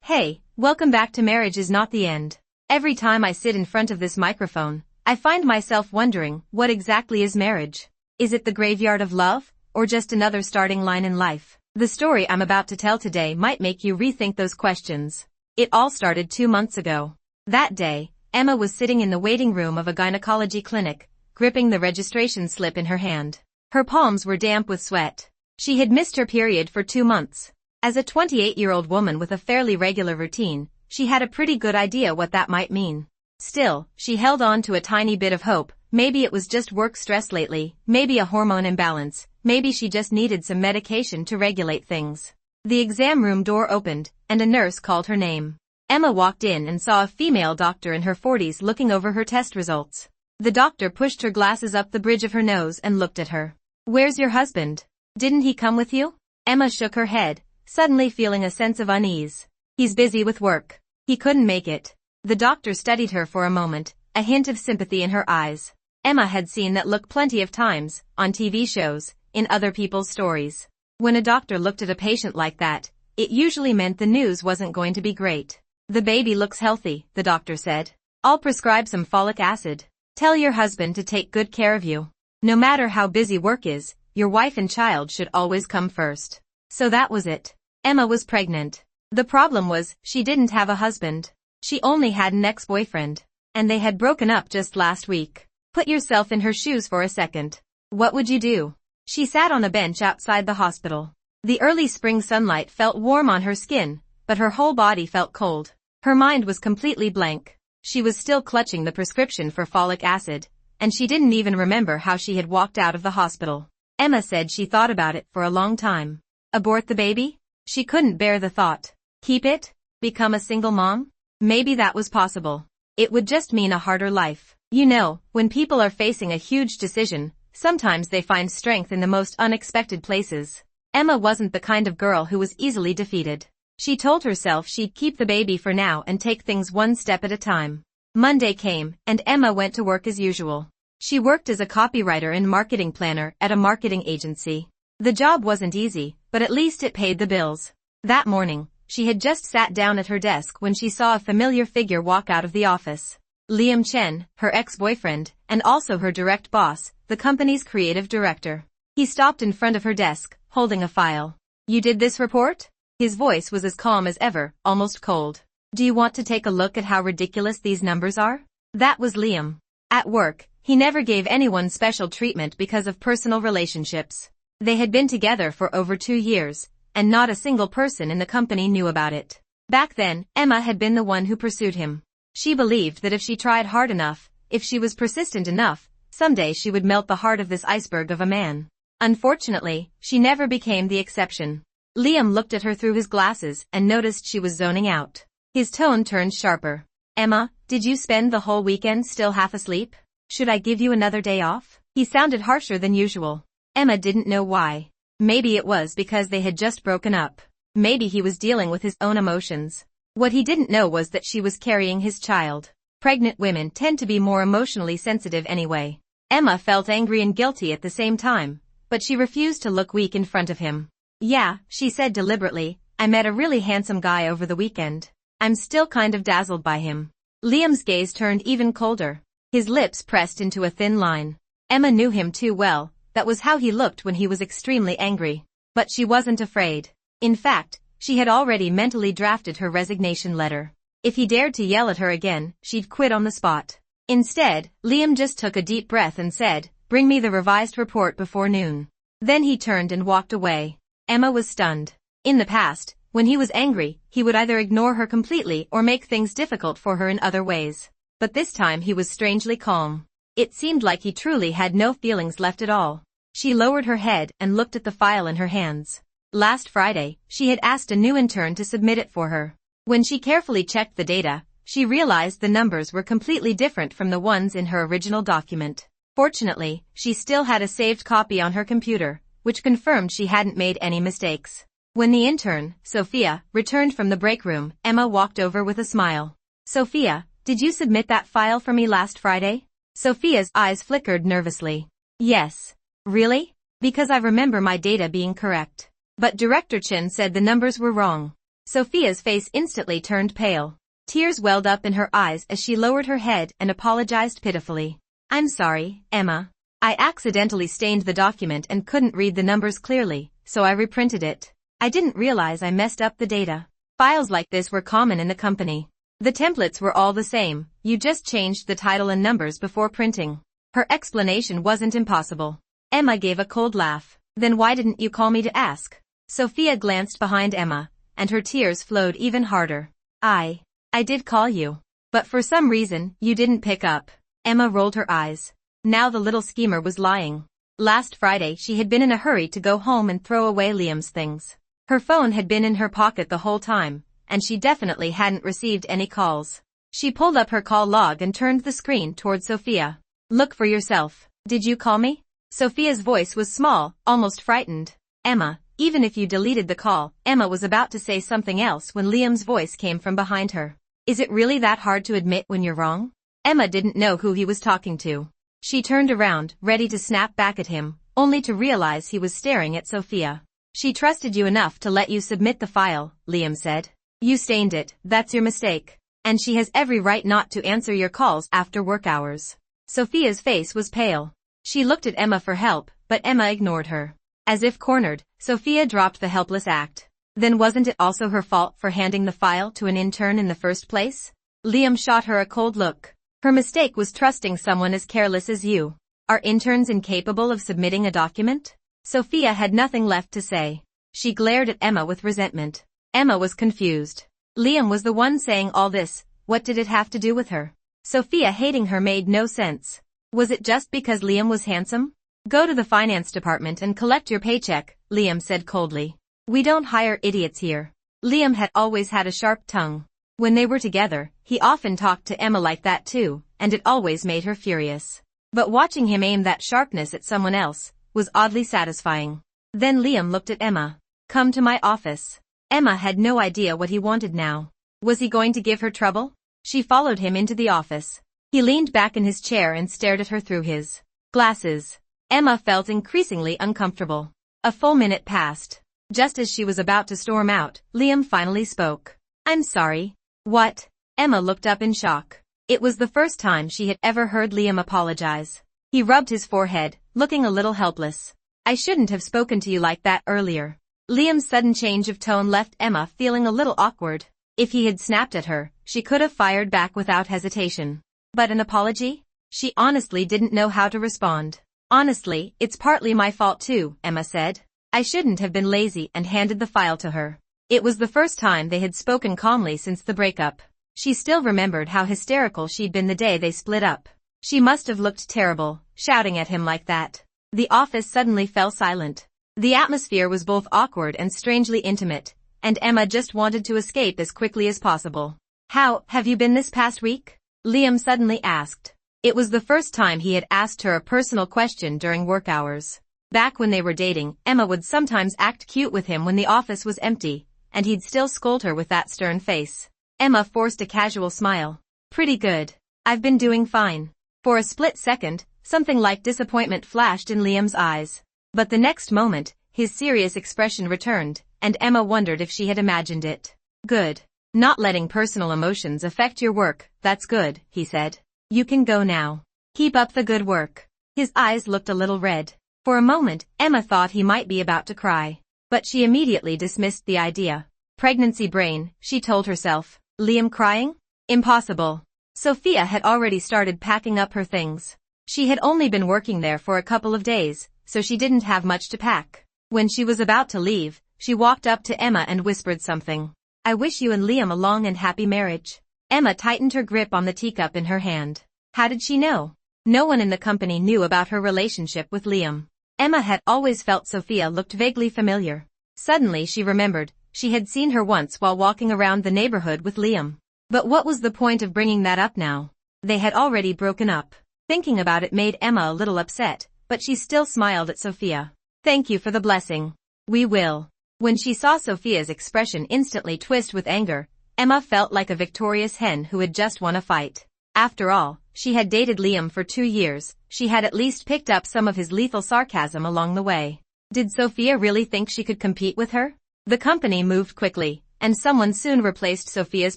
Hey, welcome back to Marriage is Not the End. Every time I sit in front of this microphone, I find myself wondering, what exactly is marriage? Is it the graveyard of love, or just another starting line in life? The story I'm about to tell today might make you rethink those questions. It all started 2 months ago. That day, Emma was sitting in the waiting room of a gynecology clinic, gripping the registration slip in her hand. Her palms were damp with sweat. She had missed her period for 2 months. As a 28-year-old woman with a fairly regular routine, she had a pretty good idea what that might mean. Still, she held on to a tiny bit of hope. Maybe it was just work stress lately, maybe a hormone imbalance, maybe she just needed some medication to regulate things. The exam room door opened, and a nurse called her name. Emma walked in and saw a female doctor in her 40s looking over her test results. The doctor pushed her glasses up the bridge of her nose and looked at her. "Where's your husband? Didn't he come with you?" Emma shook her head, suddenly feeling a sense of unease. "He's busy with work. He couldn't make it." The doctor studied her for a moment, a hint of sympathy in her eyes. Emma had seen that look plenty of times, on TV shows, in other people's stories. When a doctor looked at a patient like that, it usually meant the news wasn't going to be great. "The baby looks healthy," the doctor said. "I'll prescribe some folic acid. Tell your husband to take good care of you. No matter how busy work is, your wife and child should always come first." So that was it. Emma was pregnant. The problem was, she didn't have a husband. She only had an ex-boyfriend. And they had broken up just last week. Put yourself in her shoes for a second. What would you do? She sat on a bench outside the hospital. The early spring sunlight felt warm on her skin, but her whole body felt cold. Her mind was completely blank. She was still clutching the prescription for folic acid, and she didn't even remember how she had walked out of the hospital. Emma said she thought about it for a long time. Abort the baby? She couldn't bear the thought. Keep it? Become a single mom? Maybe that was possible. It would just mean a harder life. You know, when people are facing a huge decision, sometimes they find strength in the most unexpected places. Emma wasn't the kind of girl who was easily defeated. She told herself she'd keep the baby for now and take things one step at a time. Monday came, and Emma went to work as usual. She worked as a copywriter and marketing planner at a marketing agency. The job wasn't easy, but at least it paid the bills. That morning, she had just sat down at her desk when she saw a familiar figure walk out of the office. Liam Chen, her ex-boyfriend, and also her direct boss, the company's creative director. He stopped in front of her desk, holding a file. "You did this report?" His voice was as calm as ever, almost cold. "Do you want to take a look at how ridiculous these numbers are?" That was Liam. At work, he never gave anyone special treatment because of personal relationships. They had been together for over 2 years, and not a single person in the company knew about it. Back then, Emma had been the one who pursued him. She believed that if she tried hard enough, if she was persistent enough, someday she would melt the heart of this iceberg of a man. Unfortunately, she never became the exception. Liam looked at her through his glasses and noticed she was zoning out. His tone turned sharper. "Emma, did you spend the whole weekend still half asleep? Should I give you another day off?" He sounded harsher than usual. Emma didn't know why. Maybe it was because they had just broken up. Maybe he was dealing with his own emotions. What he didn't know was that she was carrying his child. Pregnant women tend to be more emotionally sensitive anyway. Emma felt angry and guilty at the same time, but she refused to look weak in front of him. "Yeah," she said deliberately, "I met a really handsome guy over the weekend. I'm still kind of dazzled by him." Liam's gaze turned even colder. His lips pressed into a thin line. Emma knew him too well. That was how he looked when he was extremely angry. But she wasn't afraid. In fact, she had already mentally drafted her resignation letter. If he dared to yell at her again, she'd quit on the spot. Instead, Liam just took a deep breath and said, "Bring me the revised report before noon." Then he turned and walked away. Emma was stunned. In the past, when he was angry, he would either ignore her completely or make things difficult for her in other ways. But this time he was strangely calm. It seemed like he truly had no feelings left at all. She lowered her head and looked at the file in her hands. Last Friday, she had asked a new intern to submit it for her. When she carefully checked the data, she realized the numbers were completely different from the ones in her original document. Fortunately, she still had a saved copy on her computer, which confirmed she hadn't made any mistakes. When the intern, Sophia, returned from the break room, Emma walked over with a smile. "Sophia, did you submit that file for me last Friday?" Sophia's eyes flickered nervously. "Yes." "Really? Because I remember my data being correct. But Director Chen said the numbers were wrong." Sophia's face instantly turned pale. Tears welled up in her eyes as she lowered her head and apologized pitifully. I'm sorry, Emma. I accidentally stained the document and couldn't read the numbers clearly, so I reprinted it. I didn't realize I messed up the data. Files like this were common in the company. The templates were all the same, you just changed the title and numbers before printing. Her explanation wasn't impossible. Emma gave a cold laugh. Then why didn't you call me to ask? Sophia glanced behind Emma, and her tears flowed even harder. I did call you. But for some reason, you didn't pick up. Emma rolled her eyes. Now the little schemer was lying. Last Friday she had been in a hurry to go home and throw away Liam's things. Her phone had been in her pocket the whole time, and she definitely hadn't received any calls. She pulled up her call log and turned the screen toward Sophia. Look for yourself. Did you call me? Sophia's voice was small, almost frightened. Emma, even if you deleted the call, Emma was about to say something else when Liam's voice came from behind her. Is it really that hard to admit when you're wrong? Emma didn't know who he was talking to. She turned around, ready to snap back at him, only to realize he was staring at Sophia. She trusted you enough to let you submit the file, Liam said. You stained it, that's your mistake. And she has every right not to answer your calls after work hours. Sophia's face was pale. She looked at Emma for help, but Emma ignored her. As if cornered, Sophia dropped the helpless act. Then wasn't it also her fault for handing the file to an intern in the first place? Liam shot her a cold look. Her mistake was trusting someone as careless as you. Are interns incapable of submitting a document? Sophia had nothing left to say. She glared at Emma with resentment. Emma was confused. Liam was the one saying all this, what did it have to do with her? Sophia hating her made no sense. Was it just because Liam was handsome? Go to the finance department and collect your paycheck, Liam said coldly. We don't hire idiots here. Liam had always had a sharp tongue. When they were together, he often talked to Emma like that too, and it always made her furious. But watching him aim that sharpness at someone else was oddly satisfying. Then Liam looked at Emma. Come to my office. Emma had no idea what he wanted now. Was he going to give her trouble? She followed him into the office. He leaned back in his chair and stared at her through his glasses. Emma felt increasingly uncomfortable. A full minute passed. Just as she was about to storm out, Liam finally spoke. I'm sorry. What? Emma looked up in shock. It was the first time she had ever heard Liam apologize. He rubbed his forehead, looking a little helpless. I shouldn't have spoken to you like that earlier. Liam's sudden change of tone left Emma feeling a little awkward. If he had snapped at her, she could have fired back without hesitation. But an apology? She honestly didn't know how to respond. Honestly, it's partly my fault too, Emma said. I shouldn't have been lazy and handed the file to her. It was the first time they had spoken calmly since the breakup. She still remembered how hysterical she'd been the day they split up. She must have looked terrible, shouting at him like that. The office suddenly fell silent. The atmosphere was both awkward and strangely intimate, and Emma just wanted to escape as quickly as possible. How have you been this past week? Liam suddenly asked. It was the first time he had asked her a personal question during work hours. Back when they were dating, Emma would sometimes act cute with him when the office was empty, and he'd still scold her with that stern face. Emma forced a casual smile. Pretty good. I've been doing fine. For a split second, something like disappointment flashed in Liam's eyes. But the next moment, his serious expression returned, and Emma wondered if she had imagined it. Good. Not letting personal emotions affect your work, that's good, he said. You can go now. Keep up the good work. His eyes looked a little red. For a moment, Emma thought he might be about to cry. But she immediately dismissed the idea. Pregnancy brain, she told herself. Liam crying? Impossible. Sophia had already started packing up her things. She had only been working there for a couple of days, so she didn't have much to pack. When she was about to leave, she walked up to Emma and whispered something. I wish you and Liam a long and happy marriage. Emma tightened her grip on the teacup in her hand. How did she know? No one in the company knew about her relationship with Liam. Emma had always felt Sophia looked vaguely familiar. Suddenly she remembered, she had seen her once while walking around the neighborhood with Liam. But what was the point of bringing that up now? They had already broken up. Thinking about it made Emma a little upset, but she still smiled at Sophia. Thank you for the blessing. We will. When she saw Sophia's expression instantly twist with anger, Emma felt like a victorious hen who had just won a fight. After all, she had dated Liam for 2 years, she had at least picked up some of his lethal sarcasm along the way. Did Sophia really think she could compete with her? The company moved quickly, and someone soon replaced Sophia's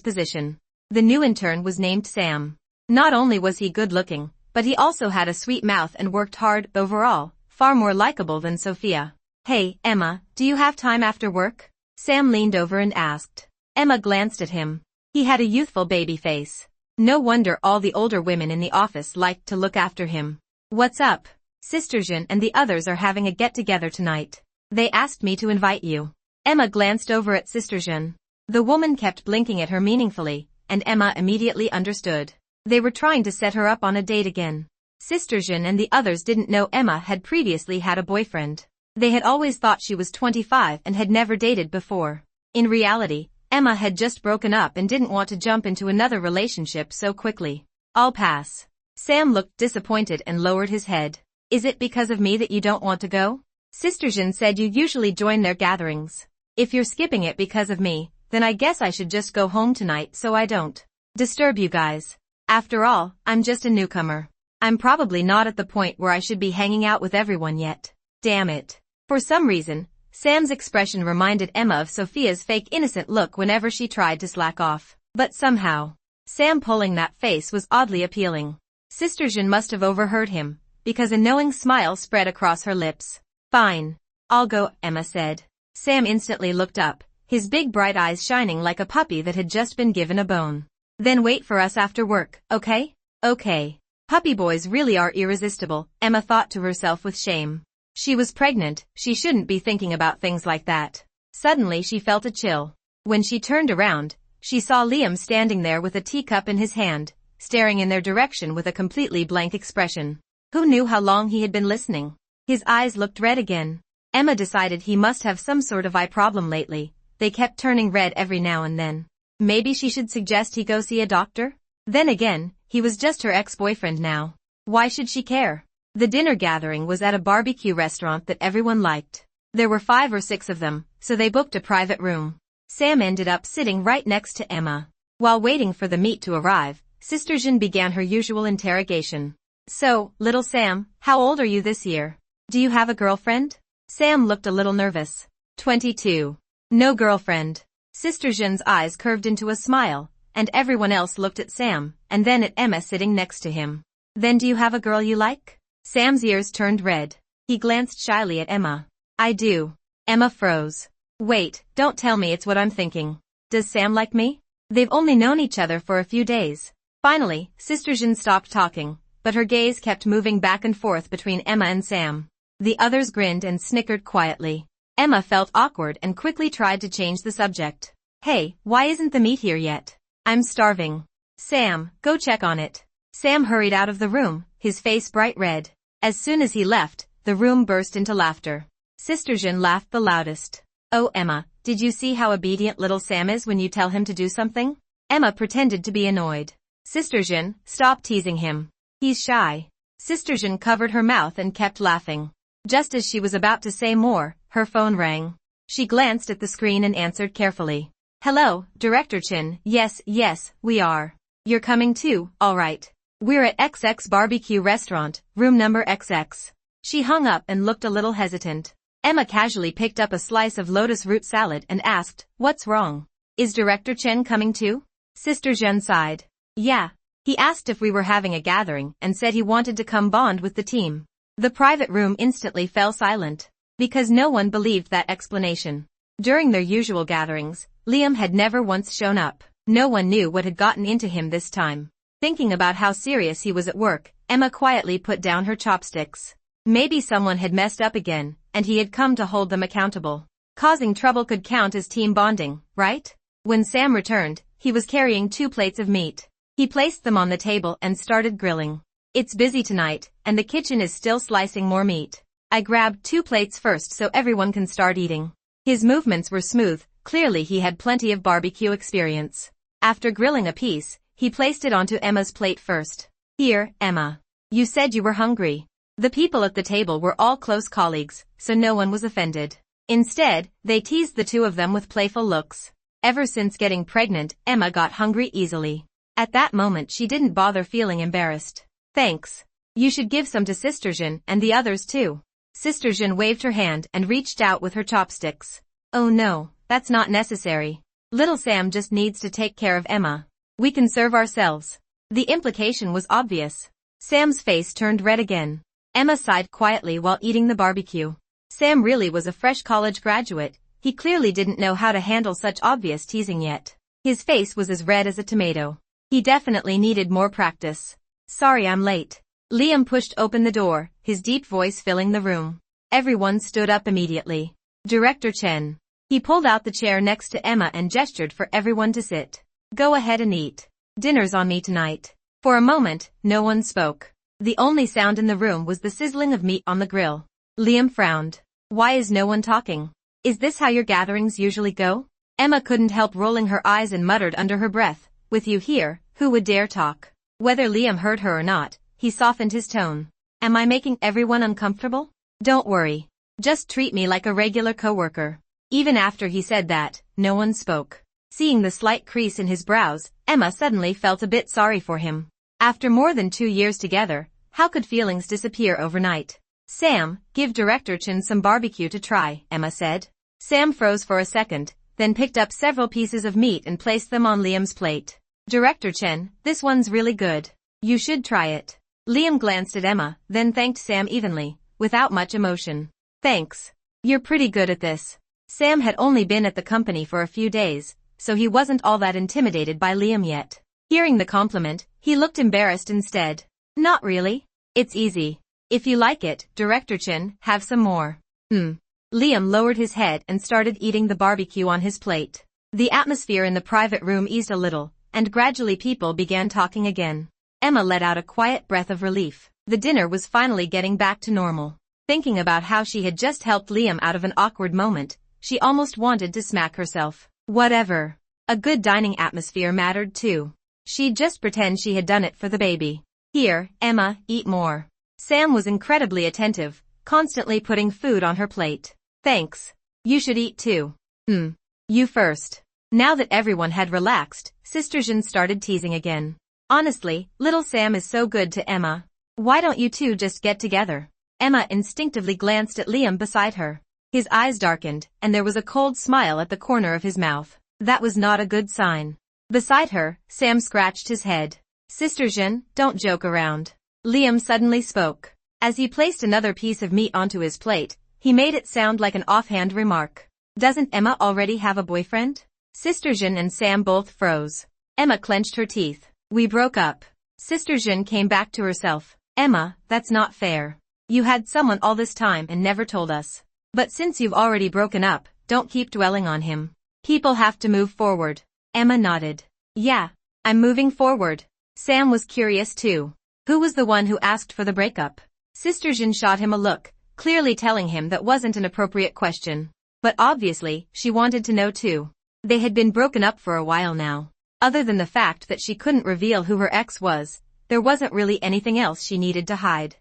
position. The new intern was named Sam. Not only was he good-looking, but he also had a sweet mouth and worked hard. Overall, far more likable than Sophia. "Hey, Emma, do you have time after work?" Sam leaned over and asked. Emma glanced at him. He had a youthful baby face. No wonder all the older women in the office liked to look after him. "What's up? Sister Jean and the others are having a get-together tonight. They asked me to invite you." Emma glanced over at Sister Jean. The woman kept blinking at her meaningfully, and Emma immediately understood. They were trying to set her up on a date again. Sister Jean and the others didn't know Emma had previously had a boyfriend. They had always thought she was 25 and had never dated before. In reality, Emma had just broken up and didn't want to jump into another relationship so quickly. "I'll pass." Sam looked disappointed and lowered his head. "Is it because of me that you don't want to go? Sister Jean said you usually join their gatherings. If you're skipping it because of me, then I guess I should just go home tonight so I don't disturb you guys. After all, I'm just a newcomer. I'm probably not at the point where I should be hanging out with everyone yet. Damn it." For some reason, Sam's expression reminded Emma of Sophia's fake innocent look whenever she tried to slack off. But somehow, Sam pulling that face was oddly appealing. Sister Jean must have overheard him, because a knowing smile spread across her lips. "Fine. I'll go," Emma said. Sam instantly looked up, his big bright eyes shining like a puppy that had just been given a bone. "Then wait for us after work, okay?" "Okay." Puppy boys really are irresistible, Emma thought to herself with shame. She was pregnant, she shouldn't be thinking about things like that. Suddenly she felt a chill. When she turned around, she saw Liam standing there with a teacup in his hand, staring in their direction with a completely blank expression. Who knew how long he had been listening? His eyes looked red again. Emma decided he must have some sort of eye problem lately. They kept turning red every now and then. Maybe she should suggest he go see a doctor? Then again, he was just her ex-boyfriend now. Why should she care? The dinner gathering was at a barbecue restaurant that everyone liked. There were 5 or 6 of them, so they booked a private room. Sam ended up sitting right next to Emma. While waiting for the meat to arrive, Sister Jean began her usual interrogation. "So, little Sam, how old are you this year? Do you have a girlfriend?" Sam looked a little nervous. 22. "No girlfriend." Sister Jean's eyes curved into a smile, and everyone else looked at Sam, and then at Emma sitting next to him. "Then do you have a girl you like?" Sam's ears turned red. He glanced shyly at Emma. "I do." Emma froze. "Wait, don't tell me it's what I'm thinking. Does Sam like me?" They've only known each other for a few days. Finally, Sister Jean stopped talking, but her gaze kept moving back and forth between Emma and Sam. The others grinned and snickered quietly. Emma felt awkward and quickly tried to change the subject. "Hey, why isn't the meat here yet? I'm starving." "Sam, go check on it." Sam hurried out of the room, his face bright red. As soon as he left, the room burst into laughter. Sister Jean laughed the loudest. "Oh, Emma, did you see how obedient little Sam is when you tell him to do something?" Emma pretended to be annoyed. "Sister Jean, stop teasing him. He's shy." Sister Jean covered her mouth and kept laughing. Just as she was about to say more, her phone rang. She glanced at the screen and answered carefully. "Hello, Director Chin. Yes, we are. You're coming too, all right. We're at XX Barbecue Restaurant, room number XX." She hung up and looked a little hesitant. Emma casually picked up a slice of lotus root salad and asked, "What's wrong? Is Director Chen coming too?" Sister Jean sighed. "Yeah. He asked if we were having a gathering and said he wanted to come bond with the team." The private room instantly fell silent, because no one believed that explanation. During their usual gatherings, Liam had never once shown up. No one knew what had gotten into him this time. Thinking about how serious he was at work, Emma quietly put down her chopsticks. Maybe someone had messed up again, and he had come to hold them accountable. Causing trouble could count as team bonding, right? When Sam returned, he was carrying 2 plates of meat. He placed them on the table and started grilling. "It's busy tonight, and the kitchen is still slicing more meat. I grabbed 2 plates first so everyone can start eating." His movements were smooth, clearly he had plenty of barbecue experience. After grilling a piece, he placed it onto Emma's plate first. "Here, Emma. You said you were hungry." The people at the table were all close colleagues, so no one was offended. Instead, they teased the 2 of them with playful looks. Ever since getting pregnant, Emma got hungry easily. At that moment she didn't bother feeling embarrassed. "Thanks. You should give some to Sister Jean and the others too." Sister Jean waved her hand and reached out with her chopsticks. "Oh no, that's not necessary. Little Sam just needs to take care of Emma. We can serve ourselves. The implication was obvious. Sam's face turned red again. Emma sighed quietly while eating the barbecue. Sam really was a fresh college graduate. He clearly didn't know how to handle such obvious teasing yet. His face was as red as a tomato. He definitely needed more practice. Sorry I'm late. Liam pushed open the door, his deep voice filling the room. Everyone stood up immediately. Director Chen. He pulled out the chair next to Emma and gestured for everyone to sit. Go ahead and eat. Dinner's on me tonight. For a moment, no one spoke. The only sound in the room was the sizzling of meat on the grill. Liam frowned. Why is no one talking? Is this how your gatherings usually go? Emma couldn't help rolling her eyes and muttered under her breath, with you here, who would dare talk? Whether Liam heard her or not, he softened his tone. Am I making everyone uncomfortable? Don't worry. Just treat me like a regular coworker. Even after he said that, no one spoke. Seeing the slight crease in his brows, Emma suddenly felt a bit sorry for him. After more than 2 years together, how could feelings disappear overnight? Sam, give Director Chen some barbecue to try, Emma said. Sam froze for a second, then picked up several pieces of meat and placed them on Liam's plate. Director Chen, this one's really good. You should try it. Liam glanced at Emma, then thanked Sam evenly, without much emotion. Thanks. You're pretty good at this. Sam had only been at the company for a few days, so he wasn't all that intimidated by Liam yet. Hearing the compliment, he looked embarrassed instead. Not really. It's easy. If you like it, Director Chen, have some more. Liam lowered his head and started eating the barbecue on his plate. The atmosphere in the private room eased a little, and gradually people began talking again. Emma let out a quiet breath of relief. The dinner was finally getting back to normal. Thinking about how she had just helped Liam out of an awkward moment, she almost wanted to smack herself. Whatever. A good dining atmosphere mattered too. She'd just pretend she had done it for the baby. Here, Emma, eat more. Sam was incredibly attentive, constantly putting food on her plate. Thanks. You should eat too. You first. Now that everyone had relaxed, Sister Jean started teasing again. Honestly, little Sam is so good to Emma. Why don't you two just get together? Emma instinctively glanced at Liam beside her. His eyes darkened, and there was a cold smile at the corner of his mouth. That was not a good sign. Beside her, Sam scratched his head. Sister Jean, don't joke around. Liam suddenly spoke. As he placed another piece of meat onto his plate, he made it sound like an offhand remark. Doesn't Emma already have a boyfriend? Sister Jean and Sam both froze. Emma clenched her teeth. We broke up. Sister Jean came back to herself. Emma, that's not fair. You had someone all this time and never told us. But since you've already broken up, don't keep dwelling on him. People have to move forward. Emma nodded. Yeah, I'm moving forward. Sam was curious too. Who was the one who asked for the breakup? Sister Jean shot him a look, clearly telling him that wasn't an appropriate question. But obviously, she wanted to know too. They had been broken up for a while now. Other than the fact that she couldn't reveal who her ex was, there wasn't really anything else she needed to hide.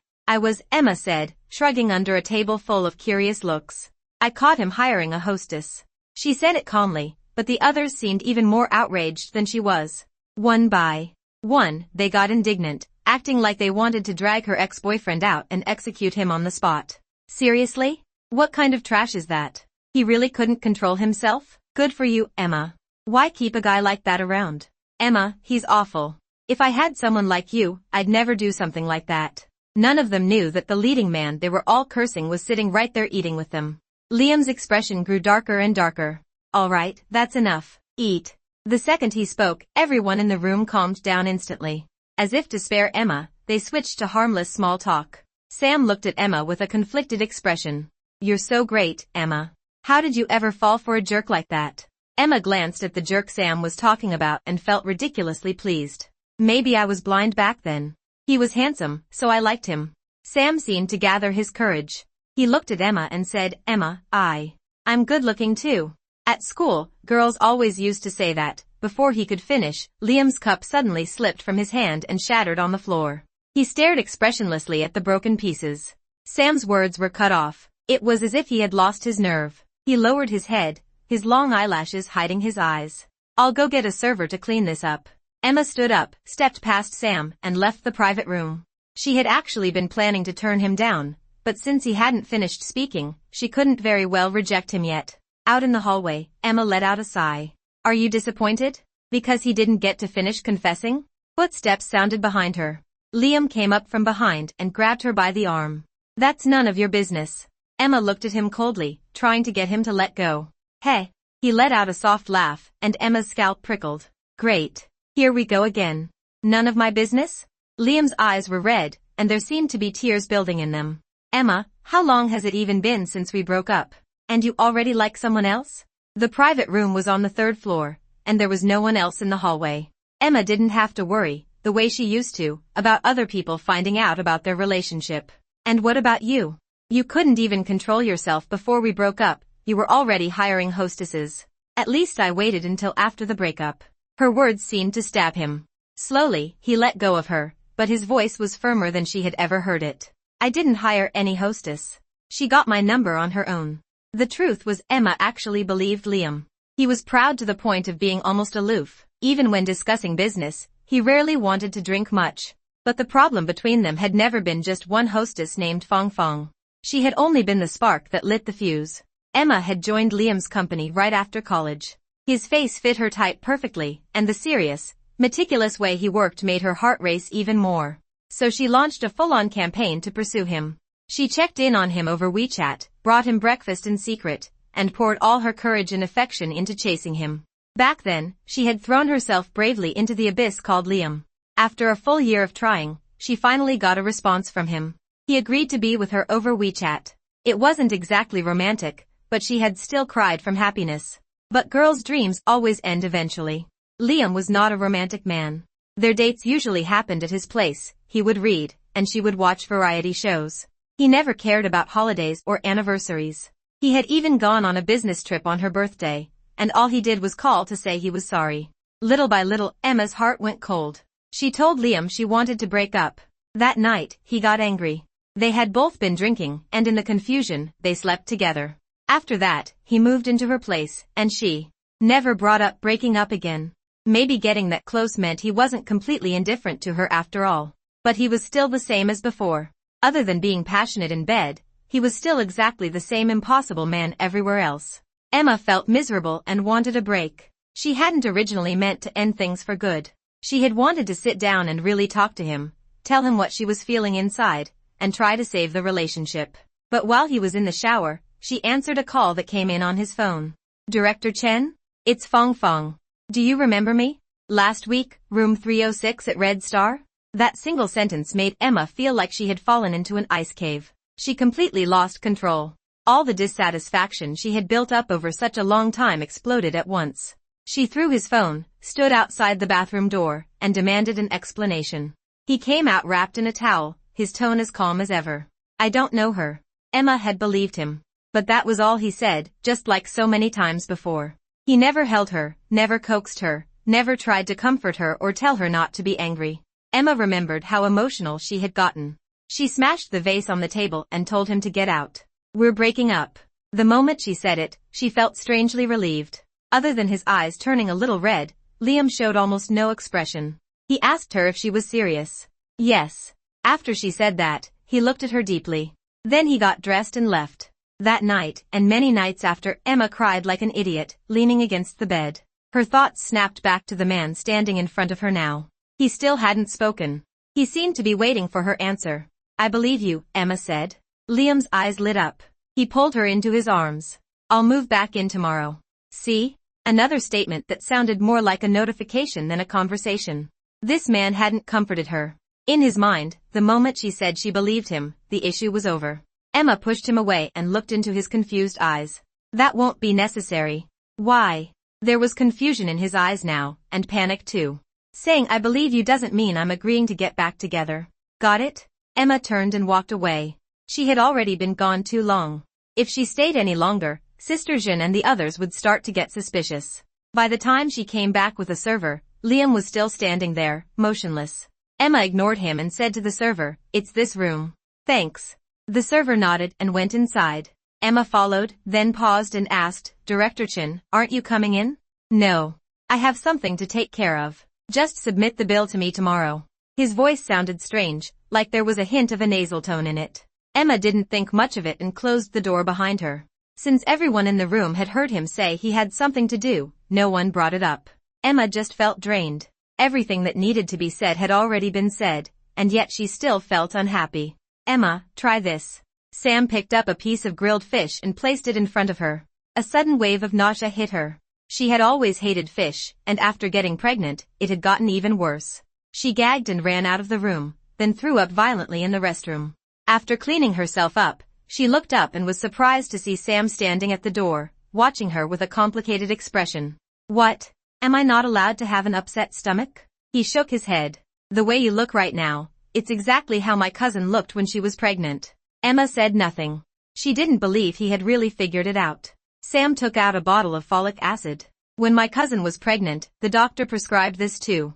Emma said, shrugging under a table full of curious looks. I caught him hiring a hostess. She said it calmly, but the others seemed even more outraged than she was. One by one, they got indignant, acting like they wanted to drag her ex-boyfriend out and execute him on the spot. Seriously? What kind of trash is that? He really couldn't control himself? Good for you, Emma. Why keep a guy like that around? Emma, he's awful. If I had someone like you, I'd never do something like that. None of them knew that the leading man they were all cursing was sitting right there eating with them. Liam's expression grew darker and darker. All right, that's enough. Eat. The second he spoke, everyone in the room calmed down instantly. As if to spare Emma, they switched to harmless small talk. Sam looked at Emma with a conflicted expression. You're so great, Emma. How did you ever fall for a jerk like that? Emma glanced at the jerk Sam was talking about and felt ridiculously pleased. Maybe I was blind back then. He was handsome, so I liked him. Sam seemed to gather his courage. He looked at Emma and said, Emma, I'm good looking too. At school, girls always used to say that. Before he could finish, Liam's cup suddenly slipped from his hand and shattered on the floor. He stared expressionlessly at the broken pieces. Sam's words were cut off. It was as if he had lost his nerve. He lowered his head, his long eyelashes hiding his eyes. I'll go get a server to clean this up. Emma stood up, stepped past Sam, and left the private room. She had actually been planning to turn him down, but since he hadn't finished speaking, she couldn't very well reject him yet. Out in the hallway, Emma let out a sigh. Are you disappointed? Because he didn't get to finish confessing? Footsteps sounded behind her. Liam came up from behind and grabbed her by the arm. That's none of your business. Emma looked at him coldly, trying to get him to let go. Hey. He let out a soft laugh, and Emma's scalp prickled. Great. Here we go again. None of my business? Liam's eyes were red, and there seemed to be tears building in them. Emma, how long has it even been since we broke up? And you already like someone else? The private room was on the 3rd floor, and there was no one else in the hallway. Emma didn't have to worry, the way she used to, about other people finding out about their relationship. And what about you? You couldn't even control yourself before we broke up. You were already hiring hostesses. At least I waited until after the breakup. Her words seemed to stab him. Slowly, he let go of her, but his voice was firmer than she had ever heard it. I didn't hire any hostess. She got my number on her own. The truth was Emma actually believed Liam. He was proud to the point of being almost aloof. Even when discussing business, he rarely wanted to drink much. But the problem between them had never been just one hostess named Fong Fong. She had only been the spark that lit the fuse. Emma had joined Liam's company right after college. His face fit her type perfectly, and the serious, meticulous way he worked made her heart race even more. So she launched a full-on campaign to pursue him. She checked in on him over WeChat, brought him breakfast in secret, and poured all her courage and affection into chasing him. Back then, she had thrown herself bravely into the abyss called Liam. After a full year of trying, she finally got a response from him. He agreed to be with her over WeChat. It wasn't exactly romantic, but she had still cried from happiness. But girls' dreams always end eventually. Liam was not a romantic man. Their dates usually happened at his place. He would read, and she would watch variety shows. He never cared about holidays or anniversaries. He had even gone on a business trip on her birthday, and all he did was call to say he was sorry. Little by little, Emma's heart went cold. She told Liam she wanted to break up. That night, he got angry. They had both been drinking, and in the confusion, they slept together. After that, he moved into her place, and she never brought up breaking up again. Maybe getting that close meant he wasn't completely indifferent to her after all. But he was still the same as before. Other than being passionate in bed, he was still exactly the same impossible man everywhere else. Emma felt miserable and wanted a break. She hadn't originally meant to end things for good. She had wanted to sit down and really talk to him, tell him what she was feeling inside, and try to save the relationship. But while he was in the shower, she answered a call that came in on his phone. Director Chen? It's Fong Fong. Do you remember me? Last week, room 306 at Red Star? That single sentence made Emma feel like she had fallen into an ice cave. She completely lost control. All the dissatisfaction she had built up over such a long time exploded at once. She threw his phone, stood outside the bathroom door, and demanded an explanation. He came out wrapped in a towel, his tone as calm as ever. I don't know her. Emma had believed him. But that was all he said, just like so many times before. He never held her, never coaxed her, never tried to comfort her or tell her not to be angry. Emma remembered how emotional she had gotten. She smashed the vase on the table and told him to get out. We're breaking up. The moment she said it, she felt strangely relieved. Other than his eyes turning a little red, Liam showed almost no expression. He asked her if she was serious. Yes. After she said that, he looked at her deeply. Then he got dressed and left. That night, and many nights after, Emma cried like an idiot, leaning against the bed. Her thoughts snapped back to the man standing in front of her now. He still hadn't spoken. He seemed to be waiting for her answer. I believe you, Emma said. Liam's eyes lit up. He pulled her into his arms. I'll move back in tomorrow. See? Another statement that sounded more like a notification than a conversation. This man hadn't comforted her. In his mind, the moment she said she believed him, the issue was over. Emma pushed him away and looked into his confused eyes. That won't be necessary. Why? There was confusion in his eyes now, and panic too. Saying I believe you doesn't mean I'm agreeing to get back together. Got it? Emma turned and walked away. She had already been gone too long. If she stayed any longer, Sister Jean and the others would start to get suspicious. By the time she came back with a server, Liam was still standing there, motionless. Emma ignored him and said to the server, "It's this room." "Thanks." The server nodded and went inside. Emma followed, then paused and asked, "Director Chen, aren't you coming in?" "No. I have something to take care of. Just submit the bill to me tomorrow." His voice sounded strange, like there was a hint of a nasal tone in it. Emma didn't think much of it and closed the door behind her. Since everyone in the room had heard him say he had something to do, no one brought it up. Emma just felt drained. Everything that needed to be said had already been said, and yet she still felt unhappy. Emma, try this. Sam picked up a piece of grilled fish and placed it in front of her. A sudden wave of nausea hit her. She had always hated fish, and after getting pregnant, it had gotten even worse. She gagged and ran out of the room, then threw up violently in the restroom. After cleaning herself up, she looked up and was surprised to see Sam standing at the door, watching her with a complicated expression. What? Am I not allowed to have an upset stomach? He shook his head. The way you look right now, it's exactly how my cousin looked when she was pregnant. Emma said nothing. She didn't believe he had really figured it out. Sam took out a bottle of folic acid. When my cousin was pregnant, the doctor prescribed this too.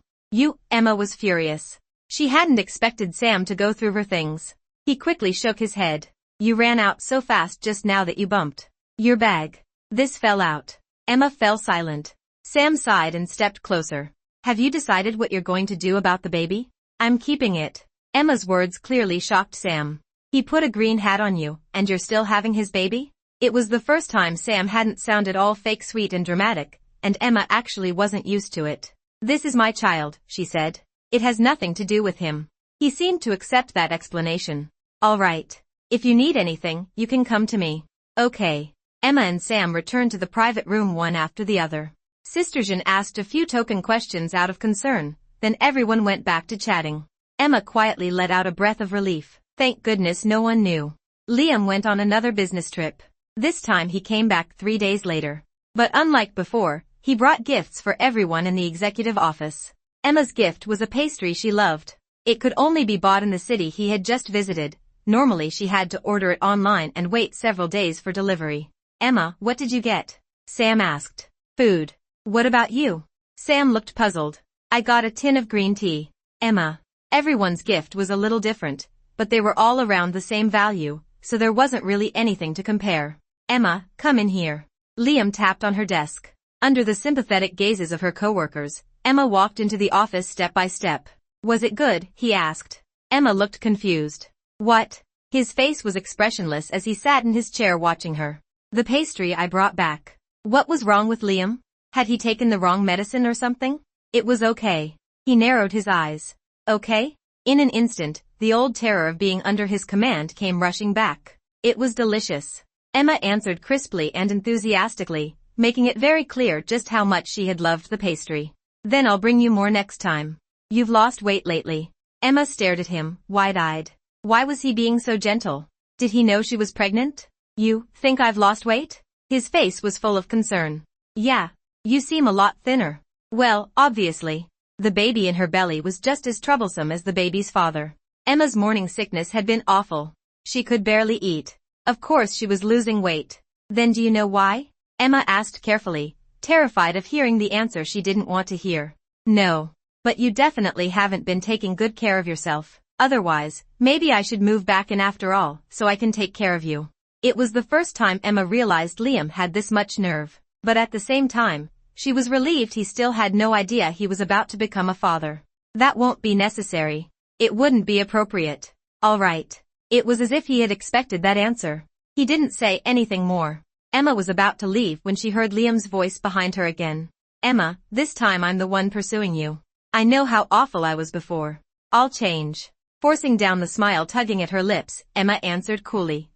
Emma was furious. She hadn't expected Sam to go through her things. He quickly shook his head. You ran out so fast just now that you bumped your bag. This fell out. Emma fell silent. Sam sighed and stepped closer. Have you decided what you're going to do about the baby? I'm keeping it. Emma's words clearly shocked Sam. He put a green hat on you, and you're still having his baby? It was the first time Sam hadn't sounded all fake sweet and dramatic, and Emma actually wasn't used to it. This is my child, she said. It has nothing to do with him. He seemed to accept that explanation. All right. If you need anything, you can come to me. Okay. Emma and Sam returned to the private room one after the other. Sister Jean asked a few token questions out of concern, then everyone went back to chatting. Emma quietly let out a breath of relief. Thank goodness no one knew. Liam went on another business trip. This time he came back 3 days later. But unlike before, he brought gifts for everyone in the executive office. Emma's gift was a pastry she loved. It could only be bought in the city he had just visited. Normally she had to order it online and wait several days for delivery. Emma, what did you get? Sam asked. Food. What about you? Sam looked puzzled. I got a tin of green tea. Emma. Everyone's gift was a little different, but they were all around the same value, so there wasn't really anything to compare. Emma, come in here. Liam tapped on her desk. Under the sympathetic gazes of her coworkers, Emma walked into the office step by step. Was it good? He asked. Emma looked confused. What? His face was expressionless as he sat in his chair watching her. The pastry I brought back. What was wrong with Liam? Had he taken the wrong medicine or something? It was okay. He narrowed his eyes. Okay? In an instant, the old terror of being under his command came rushing back. It was delicious. Emma answered crisply and enthusiastically, making it very clear just how much she had loved the pastry. Then I'll bring you more next time. You've lost weight lately. Emma stared at him, wide-eyed. Why was he being so gentle? Did he know she was pregnant? You think I've lost weight? His face was full of concern. Yeah. You seem a lot thinner. Well, obviously. The baby in her belly was just as troublesome as the baby's father. Emma's morning sickness had been awful. She could barely eat. Of course she was losing weight. Then do you know why? Emma asked carefully, terrified of hearing the answer she didn't want to hear. No. But you definitely haven't been taking good care of yourself. Otherwise, maybe I should move back in after all, so I can take care of you. It was the first time Emma realized Liam had this much nerve. But at the same time, she was relieved he still had no idea he was about to become a father. That won't be necessary. It wouldn't be appropriate. All right. It was as if he had expected that answer. He didn't say anything more. Emma was about to leave when she heard Liam's voice behind her again. Emma, this time I'm the one pursuing you. I know how awful I was before. I'll change. Forcing down the smile tugging at her lips, Emma answered coolly,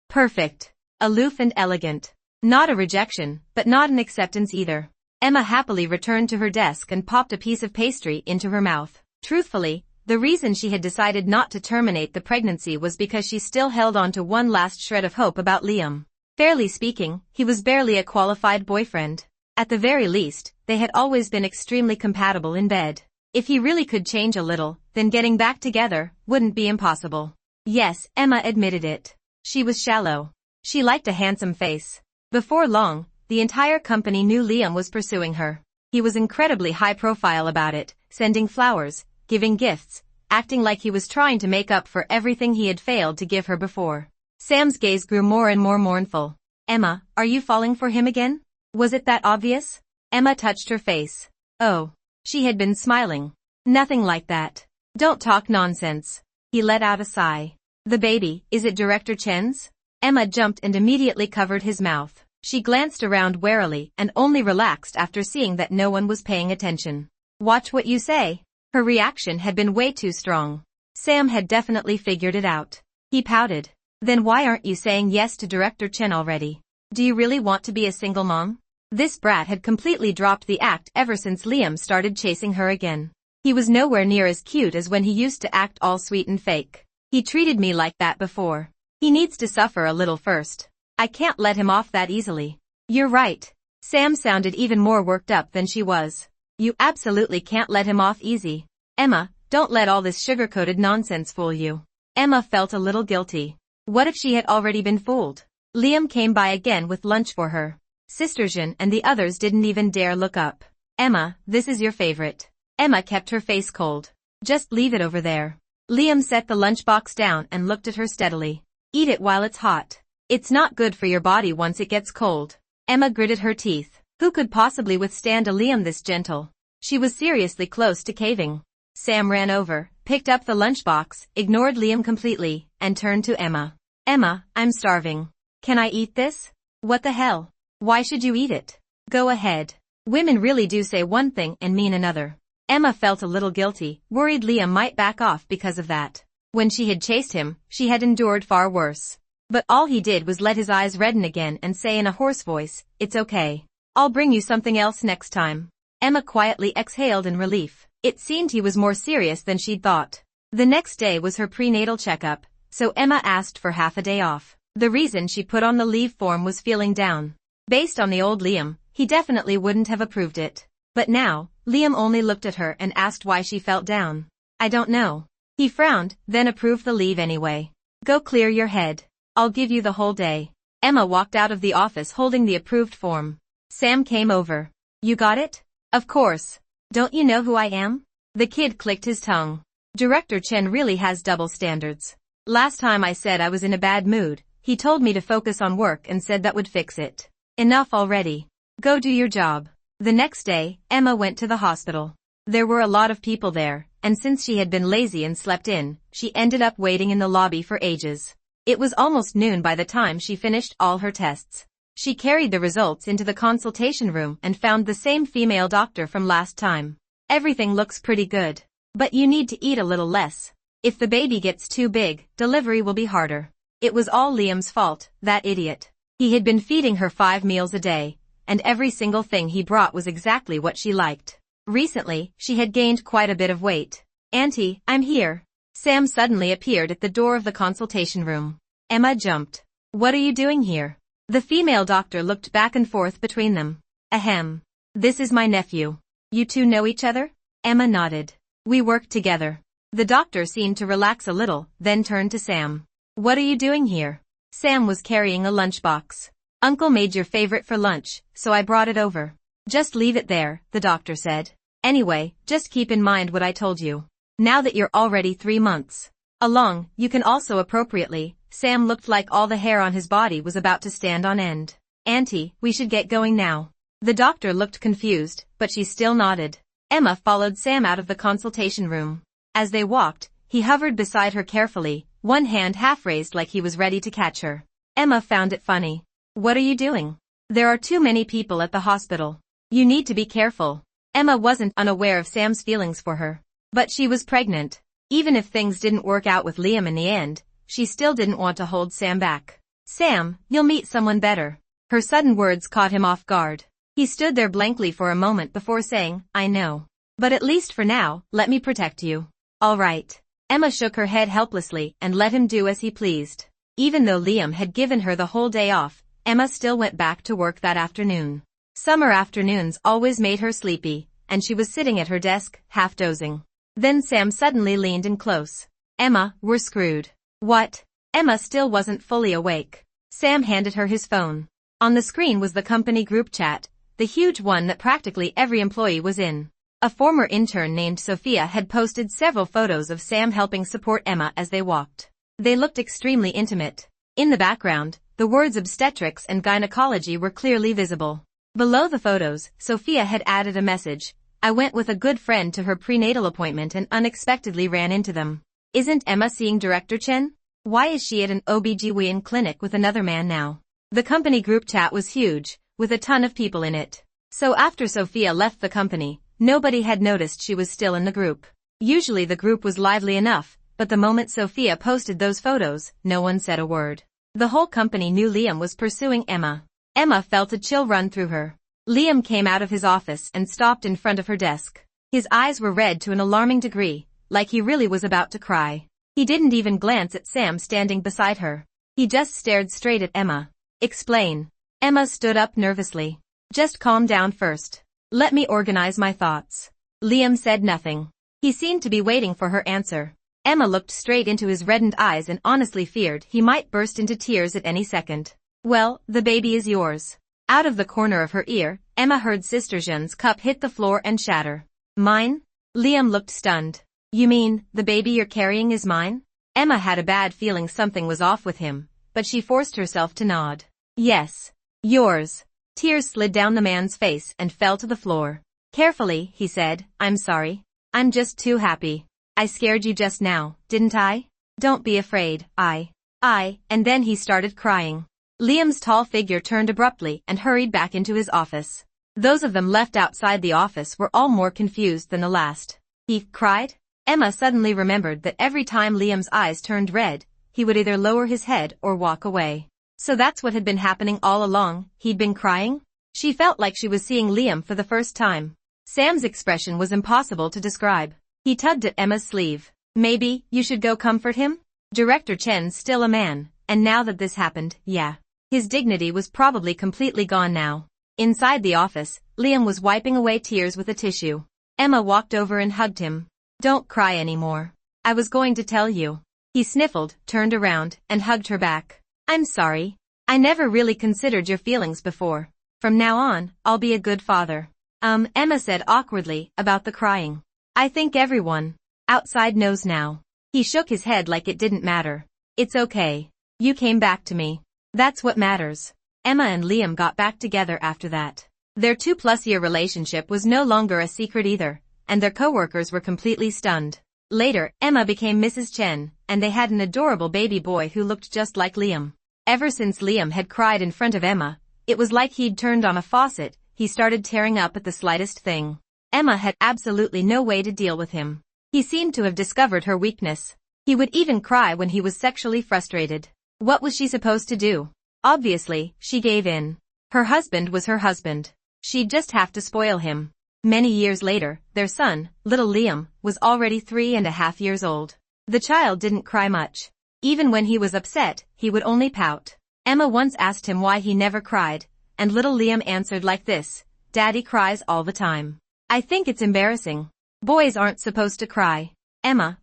Perfect. Aloof and elegant. Not a rejection, but not an acceptance either. Emma happily returned to her desk and popped a piece of pastry into her mouth. Truthfully, the reason she had decided not to terminate the pregnancy was because she still held on to one last shred of hope about Liam. Fairly speaking, he was barely a qualified boyfriend. At the very least, they had always been extremely compatible in bed. If he really could change a little, then getting back together wouldn't be impossible. Yes, Emma admitted it. She was shallow. She liked a handsome face. Before long, the entire company knew Liam was pursuing her. He was incredibly high profile about it, sending flowers, giving gifts, acting like he was trying to make up for everything he had failed to give her before. Sam's gaze grew more and more mournful. Emma, are you falling for him again? Was it that obvious? Emma touched her face. Oh. She had been smiling. Nothing like that. Don't talk nonsense. He let out a sigh. The baby, is it Director Chen's? Emma jumped and immediately covered his mouth. She glanced around warily and only relaxed after seeing that no one was paying attention. Watch what you say. Her reaction had been way too strong. Sam had definitely figured it out. He pouted. Then why aren't you saying yes to Director Chen already? Do you really want to be a single mom? This brat had completely dropped the act ever since Liam started chasing her again. He was nowhere near as cute as when he used to act all sweet and fake. He treated me like that before. He needs to suffer a little first. I can't let him off that easily. You're right. Sam sounded even more worked up than she was. You absolutely can't let him off easy. Emma, don't let all this sugar-coated nonsense fool you. Emma felt a little guilty. What if she had already been fooled? Liam came by again with lunch for her. Sister Jean and the others didn't even dare look up. Emma, this is your favorite. Emma kept her face cold. Just leave it over there. Liam set the lunchbox down and looked at her steadily. Eat it while it's hot. It's not good for your body once it gets cold. Emma gritted her teeth. Who could possibly withstand a Liam this gentle? She was seriously close to caving. Sam ran over, picked up the lunchbox, ignored Liam completely, and turned to Emma. Emma, I'm starving. Can I eat this? What the hell? Why should you eat it? Go ahead. Women really do say one thing and mean another. Emma felt a little guilty, worried Liam might back off because of that. When she had chased him, she had endured far worse. But all he did was let his eyes redden again and say in a hoarse voice, It's okay. I'll bring you something else next time. Emma quietly exhaled in relief. It seemed he was more serious than she'd thought. The next day was her prenatal checkup, so Emma asked for half a day off. The reason she put on the leave form was feeling down. Based on the old Liam, he definitely wouldn't have approved it. But now, Liam only looked at her and asked why she felt down. I don't know. He frowned, then approved the leave anyway. Go clear your head. I'll give you the whole day. Emma walked out of the office holding the approved form. Sam came over. You got it? Of course. Don't you know who I am? The kid clicked his tongue. Director Chen really has double standards. Last time I said I was in a bad mood, he told me to focus on work and said that would fix it. Enough already. Go do your job. The next day, Emma went to the hospital. There were a lot of people there, and since she had been lazy and slept in, she ended up waiting in the lobby for ages. It was almost noon by the time she finished all her tests. She carried the results into the consultation room and found the same female doctor from last time. Everything looks pretty good. But you need to eat a little less. If the baby gets too big, delivery will be harder. It was all Liam's fault, that idiot. He had been feeding her 5 meals a day, and every single thing he brought was exactly what she liked. Recently, she had gained quite a bit of weight. Auntie, I'm here. Sam suddenly appeared at the door of the consultation room. Emma jumped. What are you doing here? The female doctor looked back and forth between them. Ahem. This is my nephew. You two know each other? Emma nodded. We work together. The doctor seemed to relax a little, then turned to Sam. What are you doing here? Sam was carrying a lunchbox. Uncle made your favorite for lunch, so I brought it over. Just leave it there, the doctor said. Anyway, just keep in mind what I told you. Now that you're already 3 months along, you can also appropriately. Sam looked like all the hair on his body was about to stand on end. Auntie, we should get going now. The doctor looked confused, but she still nodded. Emma followed Sam out of the consultation room. As they walked, he hovered beside her carefully, one hand half raised like he was ready to catch her. Emma found it funny. What are you doing? There are too many people at the hospital. You need to be careful. Emma wasn't unaware of Sam's feelings for her. But she was pregnant. Even if things didn't work out with Liam in the end, she still didn't want to hold Sam back. Sam, you'll meet someone better. Her sudden words caught him off guard. He stood there blankly for a moment before saying, I know. But at least for now, let me protect you. All right. Emma shook her head helplessly and let him do as he pleased. Even though Liam had given her the whole day off, Emma still went back to work that afternoon. Summer afternoons always made her sleepy, and she was sitting at her desk, half dozing. Then Sam suddenly leaned in close. Emma, we're screwed. What? Emma still wasn't fully awake. Sam handed her his phone. On the screen was the company group chat, the huge one that practically every employee was in. A former intern named Sophia had posted several photos of Sam helping support Emma as they walked. They looked extremely intimate. In the background, the words obstetrics and gynecology were clearly visible. Below the photos, Sophia had added a message. I went with a good friend to her prenatal appointment and unexpectedly ran into them. Isn't Emma seeing Director Chen? Why is she at an OB-GYN clinic with another man now? The company group chat was huge, with a ton of people in it. So after Sophia left the company, nobody had noticed she was still in the group. Usually the group was lively enough, but the moment Sophia posted those photos, no one said a word. The whole company knew Liam was pursuing Emma. Emma felt a chill run through her. Liam came out of his office and stopped in front of her desk. His eyes were red to an alarming degree, like he really was about to cry. He didn't even glance at Sam standing beside her. He just stared straight at Emma. Explain. Emma stood up nervously. Just calm down first. Let me organize my thoughts. Liam said nothing. He seemed to be waiting for her answer. Emma looked straight into his reddened eyes and honestly feared he might burst into tears at any second. Well, the baby is yours. Out of the corner of her ear, Emma heard Sister Jean's cup hit the floor and shatter. Mine? Liam looked stunned. You mean, the baby you're carrying is mine? Emma had a bad feeling something was off with him, but she forced herself to nod. Yes. Yours. Tears slid down the man's face and fell to the floor. Carefully, he said, I'm sorry. I'm just too happy. I scared you just now, didn't I? Don't be afraid, and then he started crying. Liam's tall figure turned abruptly and hurried back into his office. Those of them left outside the office were all more confused than the last. He cried? Emma suddenly remembered that every time Liam's eyes turned red, he would either lower his head or walk away. So that's what had been happening all along, he'd been crying? She felt like she was seeing Liam for the first time. Sam's expression was impossible to describe. He tugged at Emma's sleeve. Maybe, you should go comfort him? Director Chen's still a man, and now that this happened, yeah. His dignity was probably completely gone now. Inside the office, Liam was wiping away tears with a tissue. Emma walked over and hugged him. Don't cry anymore. I was going to tell you. He sniffled, turned around, and hugged her back. I'm sorry. I never really considered your feelings before. From now on, I'll be a good father. Emma said awkwardly, about the crying. I think everyone outside knows now. He shook his head like it didn't matter. It's okay. You came back to me. That's what matters. Emma and Liam got back together after that. Their 2-plus-year relationship was no longer a secret either, and their coworkers were completely stunned. Later, Emma became Mrs. Chen, and they had an adorable baby boy who looked just like Liam. Ever since Liam had cried in front of Emma, it was like he'd turned on a faucet. He started tearing up at the slightest thing. Emma had absolutely no way to deal with him. He seemed to have discovered her weakness. He would even cry when he was sexually frustrated. What was she supposed to do? Obviously, she gave in. Her husband was her husband. She'd just have to spoil him. Many years later, their son, little Liam, was already 3.5 years old. The child didn't cry much. Even when he was upset, he would only pout. Emma once asked him why he never cried, and little Liam answered like this, Daddy cries all the time. I think it's embarrassing. Boys aren't supposed to cry.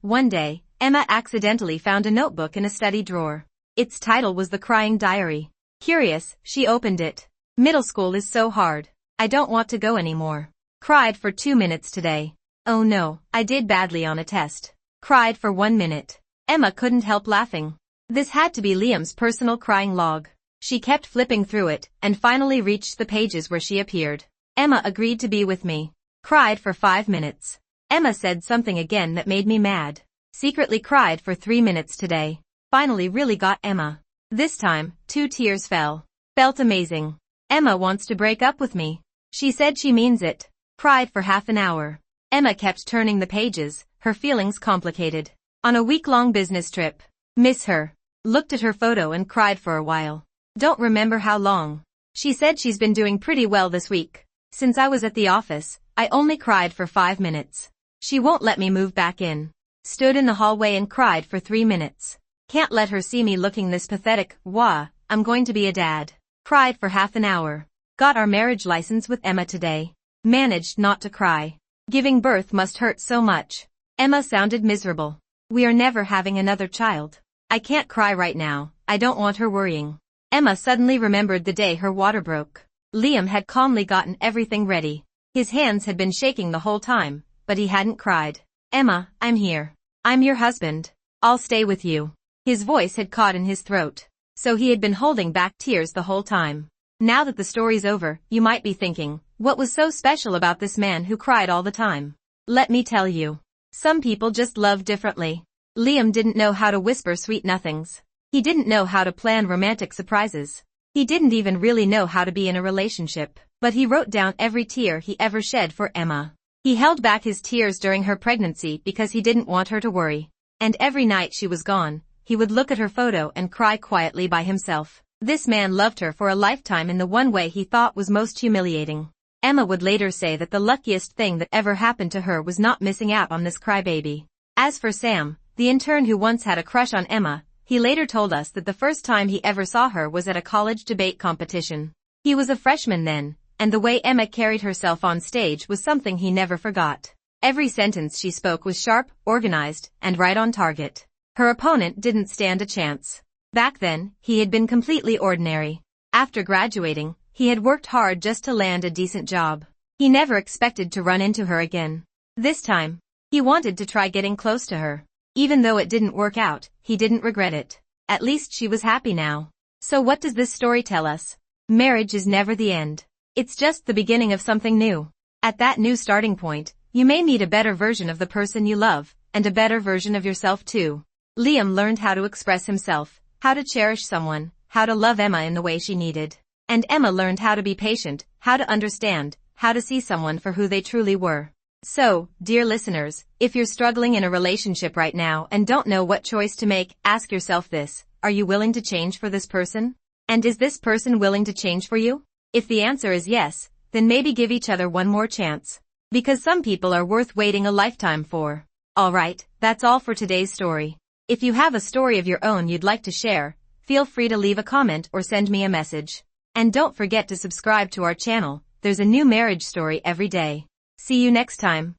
One day, Emma accidentally found a notebook in a study drawer. Its title was The Crying Diary. Curious, she opened it. Middle school is so hard. I don't want to go anymore. Cried for 2 minutes today. Oh no, I did badly on a test. Cried for 1 minute. Emma couldn't help laughing. This had to be Liam's personal crying log. She kept flipping through it, and finally reached the pages where she appeared. Emma agreed to be with me. Cried for 5 minutes. Emma said something again that made me mad. Secretly cried for 3 minutes today. Finally really got Emma. This time, 2 tears fell. Felt amazing. Emma wants to break up with me. She said she means it. Cried for half an hour. Emma kept turning the pages, her feelings complicated. On a week-long business trip. Miss her. Looked at her photo and cried for a while. Don't remember how long. She said she's been doing pretty well this week. Since I was at the office, I only cried for 5 minutes. She won't let me move back in. Stood in the hallway and cried for 3 minutes. Can't let her see me looking this pathetic. Wah, I'm going to be a dad. Cried for half an hour. Got our marriage license with Emma today. Managed not to cry. Giving birth must hurt so much. Emma sounded miserable. We are never having another child. I can't cry right now. I don't want her worrying. Emma suddenly remembered the day her water broke. Liam had calmly gotten everything ready. His hands had been shaking the whole time, but he hadn't cried. Emma, I'm here. I'm your husband. I'll stay with you. His voice had caught in his throat. So he had been holding back tears the whole time. Now that the story's over, you might be thinking, what was so special about this man who cried all the time? Let me tell you. Some people just love differently. Liam didn't know how to whisper sweet nothings. He didn't know how to plan romantic surprises. He didn't even really know how to be in a relationship, but he wrote down every tear he ever shed for Emma. He held back his tears during her pregnancy because he didn't want her to worry. And every night she was gone, he would look at her photo and cry quietly by himself. This man loved her for a lifetime in the one way he thought was most humiliating. Emma would later say that the luckiest thing that ever happened to her was not missing out on this crybaby. As for Sam, the intern who once had a crush on Emma, he later told us that the first time he ever saw her was at a college debate competition. He was a freshman then, and the way Emma carried herself on stage was something he never forgot. Every sentence she spoke was sharp, organized, and right on target. Her opponent didn't stand a chance. Back then, he had been completely ordinary. After graduating, he had worked hard just to land a decent job. He never expected to run into her again. This time, he wanted to try getting close to her. Even though it didn't work out, he didn't regret it. At least she was happy now. So what does this story tell us? Marriage is never the end. It's just the beginning of something new. At that new starting point, you may meet a better version of the person you love, and a better version of yourself too. Liam learned how to express himself, how to cherish someone, how to love Emma in the way she needed. And Emma learned how to be patient, how to understand, how to see someone for who they truly were. So, dear listeners, if you're struggling in a relationship right now and don't know what choice to make, ask yourself this: are you willing to change for this person? And is this person willing to change for you? If the answer is yes, then maybe give each other one more chance. Because some people are worth waiting a lifetime for. Alright, that's all for today's story. If you have a story of your own you'd like to share, feel free to leave a comment or send me a message. And don't forget to subscribe to our channel, there's a new marriage story every day. See you next time.